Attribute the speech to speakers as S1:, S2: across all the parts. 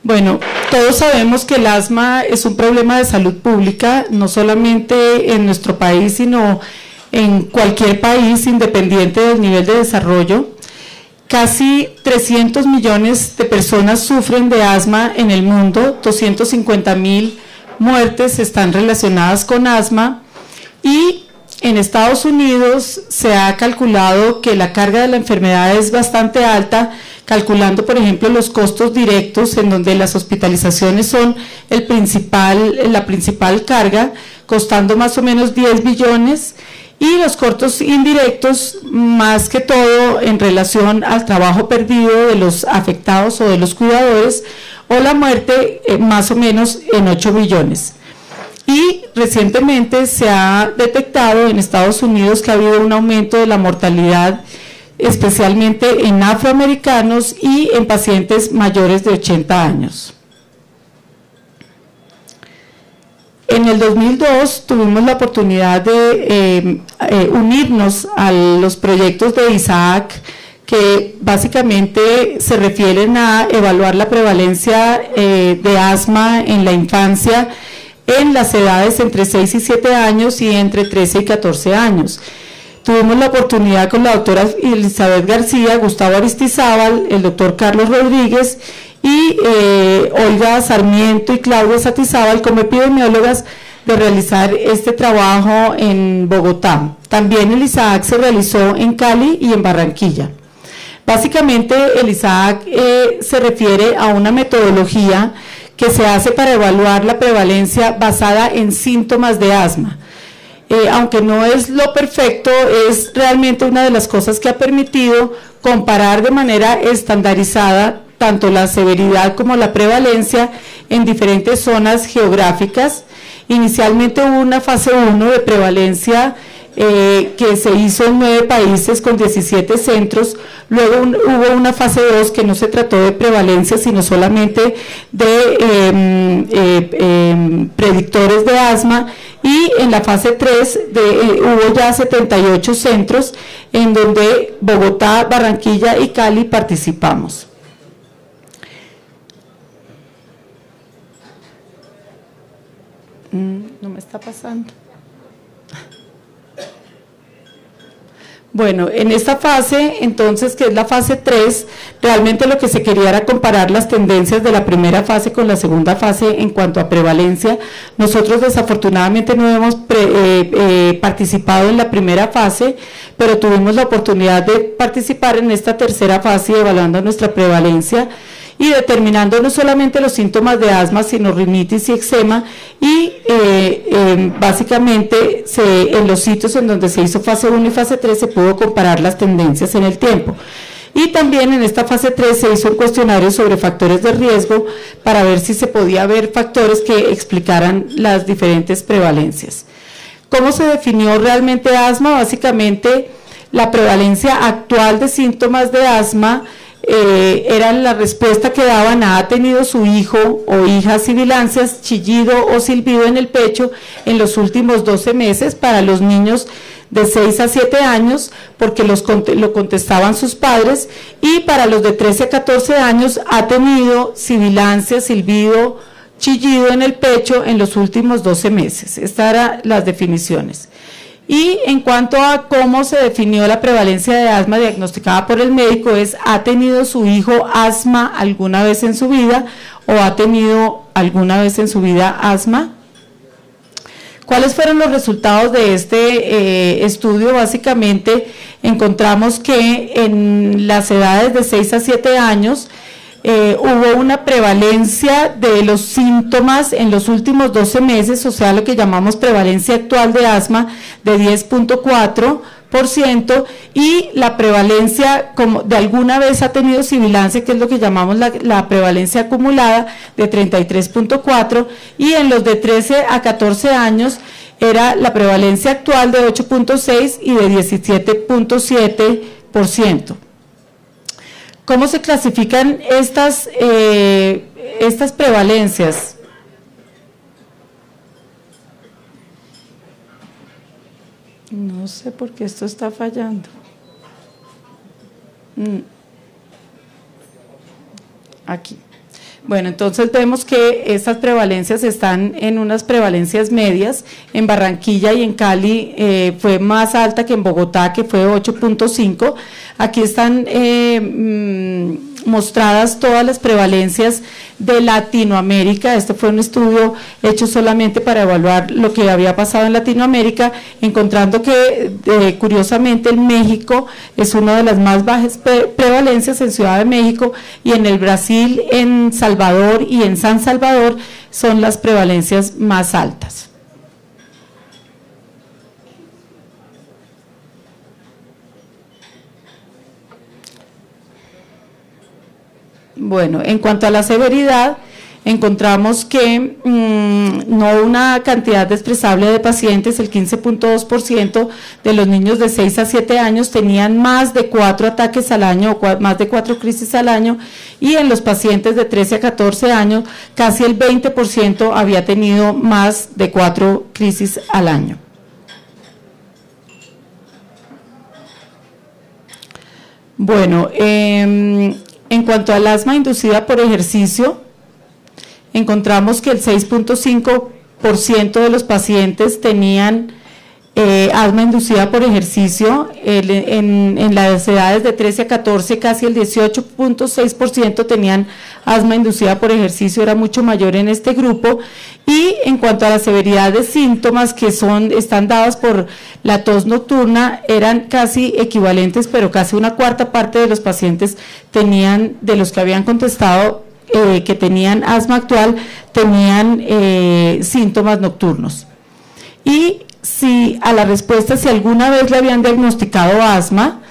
S1: Bueno, todos sabemos que el asma es un problema de salud pública, no solamente en nuestro país, sino en cualquier país, independiente del nivel de desarrollo. Casi 300 millones de personas sufren de asma en el mundo, 250.000 muertes están relacionadas con asma, y en Estados Unidos se ha calculado que la carga de la enfermedad es bastante alta, calculando, por ejemplo, los costos directos, en donde las hospitalizaciones son la principal carga, costando más o menos 10 billones, y los costos indirectos, más que todo en relación al trabajo perdido de los afectados o de los cuidadores, o la muerte, más o menos en 8 billones. Y recientemente se ha detectado en Estados Unidos que ha habido un aumento de la mortalidad, especialmente en afroamericanos y en pacientes mayores de 80 años. En el 2002 tuvimos la oportunidad de unirnos a los proyectos de ISAAC, que básicamente se refieren a evaluar la prevalencia de asma en la infancia en las edades entre 6 y 7 años y entre 13 y 14 años. Tuvimos la oportunidad con la doctora Elizabeth García, Gustavo Aristizábal, el doctor Carlos Rodríguez y Olga Sarmiento y Claudia Satizábal como epidemiólogas de realizar este trabajo en Bogotá. También el ISAAC se realizó en Cali y en Barranquilla. Básicamente el ISAAC se refiere a una metodología que se hace para evaluar la prevalencia basada en síntomas de asma. Aunque no es lo perfecto, es realmente una de las cosas que ha permitido comparar de manera estandarizada tanto la severidad como la prevalencia en diferentes zonas geográficas. Inicialmente hubo una fase 1 de prevalencia que se hizo en 9 países con 17 centros, luego hubo una fase 2 que no se trató de prevalencia, sino solamente de predictores de asma, y en la fase 3 hubo ya 78 centros en donde Bogotá, Barranquilla y Cali participamos. No me está pasando. Bueno, en esta fase, entonces, que es la fase 3, realmente lo que se quería era comparar las tendencias de la primera fase con la segunda fase en cuanto a prevalencia. Nosotros desafortunadamente no hemos participado en la primera fase, pero tuvimos la oportunidad de participar en esta tercera fase evaluando nuestra prevalencia y determinando no solamente los síntomas de asma, sino rinitis y eczema, y básicamente en los sitios en donde se hizo fase 1 y fase 3 se pudo comparar las tendencias en el tiempo. Y también en esta fase 3 se hizo un cuestionario sobre factores de riesgo para ver si se podía ver factores que explicaran las diferentes prevalencias. ¿Cómo se definió realmente asma? Básicamente la prevalencia actual de síntomas de asma era la respuesta que daban a: ha tenido su hijo o hija sibilancias, chillido o silbido en el pecho en los últimos 12 meses para los niños de 6 a 7 años, porque lo contestaban sus padres, y para los de 13 a 14 años ha tenido sibilancias, silbido, chillido en el pecho en los últimos 12 meses. Estas eran las definiciones. Y en cuanto a cómo se definió la prevalencia de asma diagnosticada por el médico, es: ¿ha tenido su hijo asma alguna vez en su vida o ha tenido alguna vez en su vida asma? ¿Cuáles fueron los resultados de este estudio? Básicamente encontramos que en las edades de 6 a 7 años hubo una prevalencia de los síntomas en los últimos 12 meses, o sea, lo que llamamos prevalencia actual de asma, de 10.4%, y la prevalencia, como de alguna vez ha tenido sibilancia, que es lo que llamamos la prevalencia acumulada, de 33.4%, y en los de 13 a 14 años era la prevalencia actual de 8.6% y de 17.7%. ¿Cómo se clasifican estas prevalencias? No sé por qué esto está fallando. Aquí. Bueno, entonces vemos que estas prevalencias están en unas prevalencias medias. En Barranquilla y en Cali fue más alta que en Bogotá, que fue 8.5. Aquí están mostradas todas las prevalencias de Latinoamérica. Este fue un estudio hecho solamente para evaluar lo que había pasado en Latinoamérica, encontrando que curiosamente en México es una de las más bajas prevalencias, en Ciudad de México, y en el Brasil, en Salvador y en San Salvador son las prevalencias más altas. Bueno, en cuanto a la severidad, encontramos que no una cantidad despreciable de pacientes, el 15.2% de los niños de 6 a 7 años tenían más de 4 ataques al año o más de 4 crisis al año, y en los pacientes de 13 a 14 años casi el 20% había tenido más de 4 crisis al año. Bueno, en cuanto al asma inducida por ejercicio, encontramos que el 6.5% de los pacientes tenían asma inducida por ejercicio. En las edades de 13 a 14, casi el 18.6% tenían asma inducida por ejercicio, era mucho mayor en este grupo. Y en cuanto a la severidad de síntomas que están dadas por la tos nocturna, eran casi equivalentes, pero casi una cuarta parte de los pacientes tenían, de los que habían contestado que tenían asma actual, tenían síntomas nocturnos. Y si a la respuesta, si alguna vez le habían diagnosticado asma,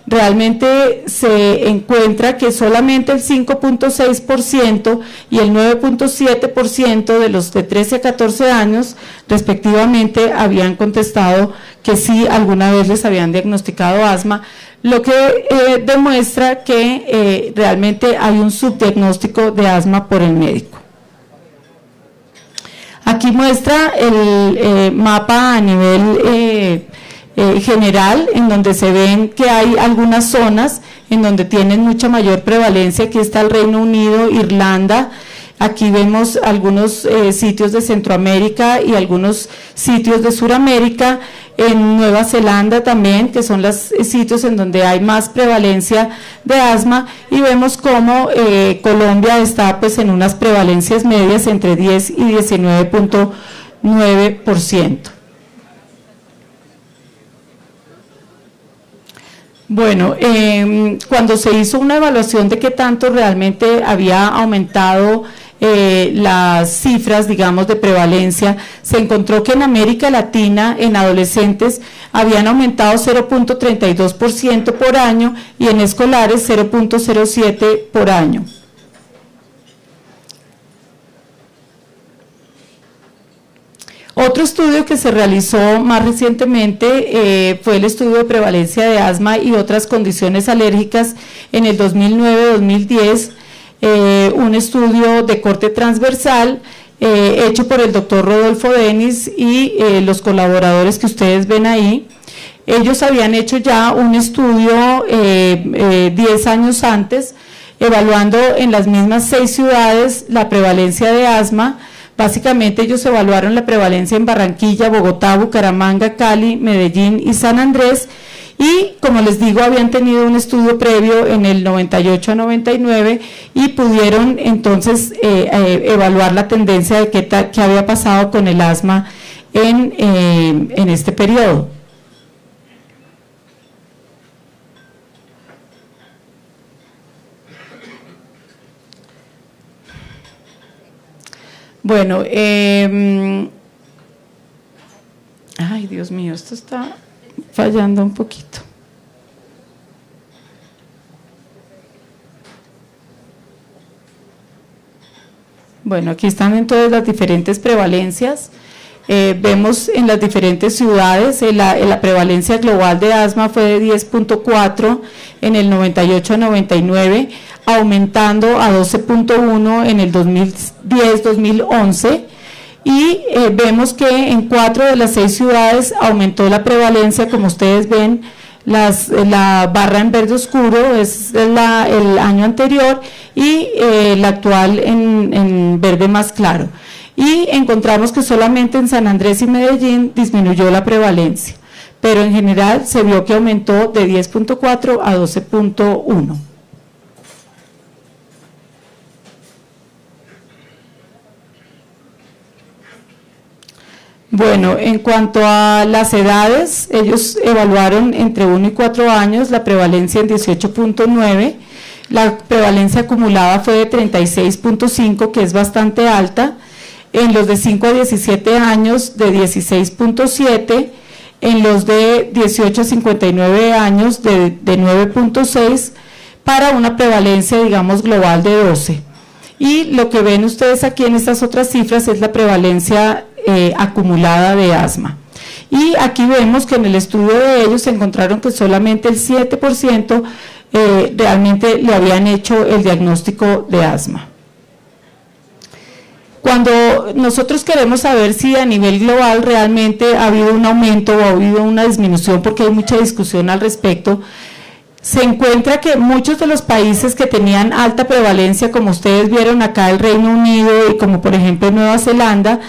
S1: realmente se encuentra que solamente el 5.6% y el 9.7% de los de 13 a 14 años respectivamente habían contestado que sí alguna vez les habían diagnosticado asma, lo que demuestra que realmente hay un subdiagnóstico de asma por el médico. Aquí muestra el mapa a nivel general, en donde se ven que hay algunas zonas en donde tienen mucha mayor prevalencia. Aquí está el Reino Unido, Irlanda, aquí vemos algunos sitios de Centroamérica y algunos sitios de Suramérica, en Nueva Zelanda también, que son los sitios en donde hay más prevalencia de asma, y vemos cómo Colombia está pues en unas prevalencias medias entre 10 y 19.9%. Bueno, cuando se hizo una evaluación de qué tanto realmente había aumentado las cifras, digamos, de prevalencia, se encontró que en América Latina, en adolescentes, habían aumentado 0.32% por año y en escolares 0.07% por año. Otro estudio que se realizó más recientemente fue el estudio de prevalencia de asma y otras condiciones alérgicas en el 2009-2010, un estudio de corte transversal hecho por el doctor Rodolfo Denis y los colaboradores que ustedes ven ahí. Ellos habían hecho ya un estudio 10 años antes, evaluando en las mismas 6 ciudades la prevalencia de asma. Básicamente ellos evaluaron la prevalencia en Barranquilla, Bogotá, Bucaramanga, Cali, Medellín y San Andrés, y como les digo, habían tenido un estudio previo en el 98 a 99 y pudieron entonces evaluar la tendencia de qué había pasado con el asma en este periodo. Bueno, ay Dios mío, esto está fallando un poquito. Bueno, aquí están entonces las diferentes prevalencias. Vemos en las diferentes ciudades, la prevalencia global de asma fue de 10.4 en el 98 a 99, aumentando a 12.1 en el 2010-2011, y vemos que en 4 de las 6 ciudades aumentó la prevalencia, como ustedes ven, la barra en verde oscuro es el año anterior y la actual en verde más claro. Y encontramos que solamente en San Andrés y Medellín disminuyó la prevalencia, pero en general se vio que aumentó de 10.4 a 12.1. Bueno, en cuanto a las edades, ellos evaluaron entre 1 y 4 años la prevalencia en 18.9, la prevalencia acumulada fue de 36.5, que es bastante alta, en los de 5 a 17 años de 16.7, en los de 18 a 59 años de 9.6, para una prevalencia, digamos, global de 12. Y lo que ven ustedes aquí en estas otras cifras es la prevalencia acumulada de asma. Y aquí vemos que en el estudio de ellos se encontraron que solamente el 7% realmente le habían hecho el diagnóstico de asma. Cuando nosotros queremos saber si a nivel global realmente ha habido un aumento o ha habido una disminución, porque hay mucha discusión al respecto, se encuentra que muchos de los países que tenían alta prevalencia, como ustedes vieron acá el Reino Unido y como por ejemplo Nueva Zelanda,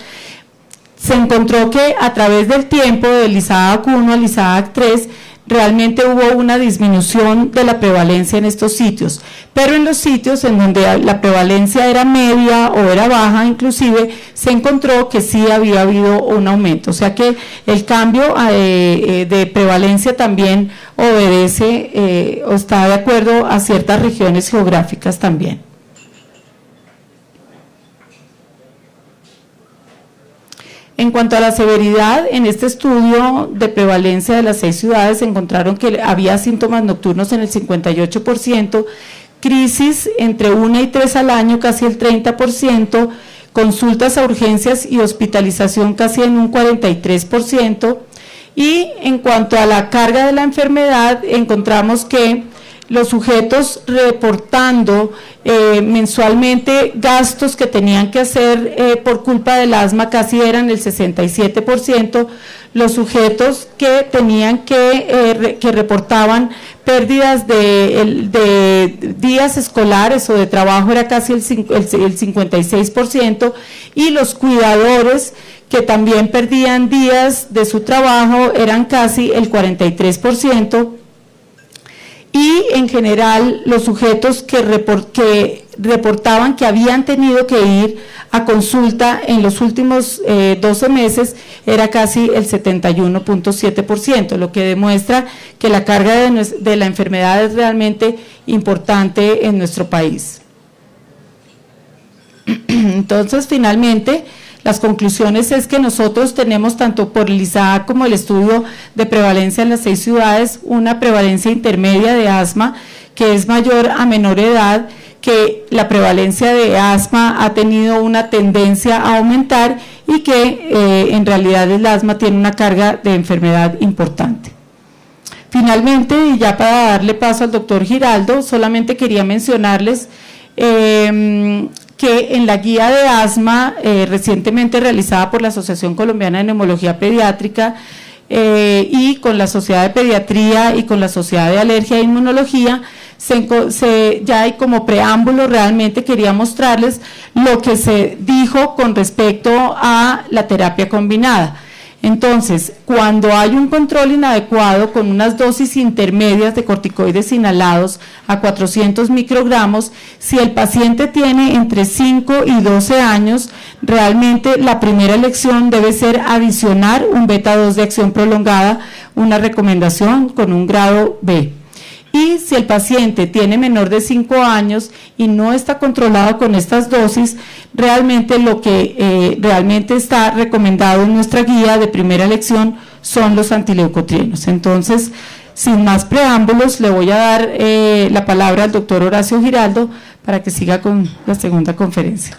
S1: se encontró que a través del tiempo del ISAAC 1 al ISAAC 3 realmente hubo una disminución de la prevalencia en estos sitios, pero en los sitios en donde la prevalencia era media o era baja inclusive, se encontró que sí había habido un aumento, o sea que el cambio de prevalencia también obedece o está de acuerdo a ciertas regiones geográficas también. En cuanto a la severidad, en este estudio de prevalencia de las 6 ciudades encontraron que había síntomas nocturnos en el 58%, crisis entre 1 y 3 al año casi el 30%, consultas a urgencias y hospitalización casi en un 43%, y en cuanto a la carga de la enfermedad encontramos que los sujetos reportando mensualmente gastos que tenían que hacer por culpa del asma casi eran el 67%, los sujetos que tenían que reportaban pérdidas de días escolares o de trabajo era casi el 56%, y los cuidadores que también perdían días de su trabajo eran casi el 43%, y en general los sujetos que reportaban que habían tenido que ir a consulta en los últimos 12 meses era casi el 71.7%, lo que demuestra que la carga de la enfermedad es realmente importante en nuestro país. Entonces, finalmente, las conclusiones es que nosotros tenemos tanto por el ISAAC como el estudio de prevalencia en las 6 ciudades una prevalencia intermedia de asma que es mayor a menor edad, que la prevalencia de asma ha tenido una tendencia a aumentar y que en realidad el asma tiene una carga de enfermedad importante. Finalmente, y ya para darle paso al doctor Giraldo, solamente quería mencionarles que en la guía de asma recientemente realizada por la Asociación Colombiana de Neumología Pediátrica y con la Sociedad de Pediatría y con la Sociedad de Alergia e Inmunología, ya hay como preámbulo, realmente quería mostrarles lo que se dijo con respecto a la terapia combinada. Entonces, cuando hay un control inadecuado con unas dosis intermedias de corticoides inhalados a 400 microgramos, si el paciente tiene entre 5 y 12 años, realmente la primera elección debe ser adicionar un beta-2 de acción prolongada, una recomendación con un grado B. Y si el paciente tiene menor de 5 años y no está controlado con estas dosis, realmente lo que realmente está recomendado en nuestra guía de primera elección son los antileucotrienos. Entonces, sin más preámbulos, le voy a dar la palabra al doctor Horacio Giraldo para que siga con la segunda conferencia.